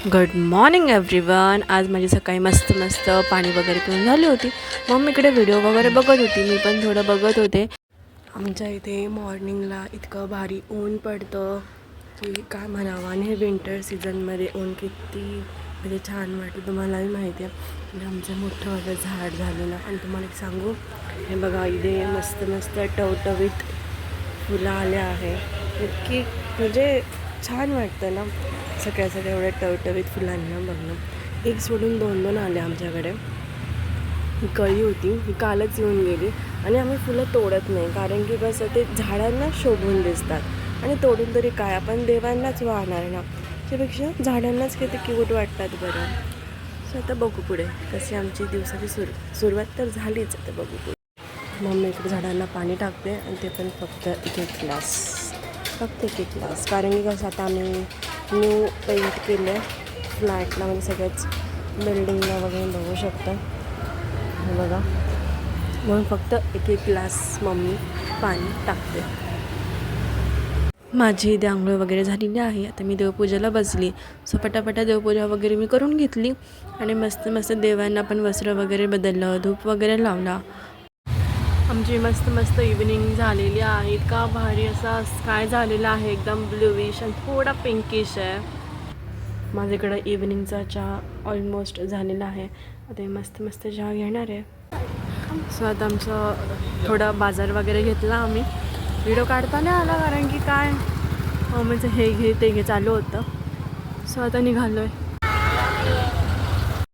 Good morning everyone. आज माझी सकाळी मस्त पाणी वगैरे पिऊन झाली होती. मग मी इकडे व्हिडिओ वगैरे बघत होती. मी पण थोडं बघत होते. आमच्या इथे मॉर्निंगला इतकं भारी ऊन पडतं की काय म्हणावं. आणि हे विंटर सीझनमध्ये ऊन किती म्हणजे छान वाटतं तुम्हालाही माहिती आहे. म्हणजे आमचं मोठं माझं झाड झालेलं. आणि तुम्हाला एक सांगू, हे बघा इथे मस्त टवटवीत फुलं आल्या आहे. इतकी म्हणजे छान वाटतं ना सगळ्या एवढ्या टवटवीत फुलांना बघणं. एक सोडून दोन आल्या आमच्याकडे. ही कळी होती, ही कालच येऊन गेली. आणि आम्ही फुलं तोडत नाही, कारण की कसं ते झाडांना शोभून दिसतात. आणि तोडून तरी काय, आपण देवांनाच वाहणार ना, त्यापेक्षा झाडांनाच किती क्यूट वाटतात बरं. सो आता बघू पुढे कशी आमची दिवसाची सुरुवात तर झालीच. आता बघू पुढे. मम्मी इकडे झाडांना पाणी टाकते आणि ते पण फक्त एक ग्लास कारण की कसं आता आम्ही न्यू पेंट केलं आहे फ्लॅटला, म्हणजे सगळ्याच बिल्डिंगला वगैरे बघू शकता. हे बघा, म्हणून फक्त एक ग्लास मम्मी पाणी टाकते. माझी इथे आंघोळ वगैरे झालेली आहे. आता मी देवपूजेला बसली. सो पटापटा देवपूजा वगैरे मी करून घेतली. आणि मस्त देवांना पण वस्त्र वगैरे बदललं, धूप वगैरे लावला. आमची मस्त इव्हनिंग झालेली आहे. इतका भारी असा स्काय झालेला आहे, एकदम ब्लूइश आणि थोडा पिंकिश आहे. माझ्याकडं इव्हनिंगचा चहा ऑलमोस्ट झालेला आहे. आता मस्त चहा घेणार आहे. सो आता आमचं थोडा बाजार वगैरे घेतला आम्ही. व्हिडिओ काढता नाही आला, कारण की काय मम्मीचं हे घे ते घे चालू होतं. सो आता निघालो आहे.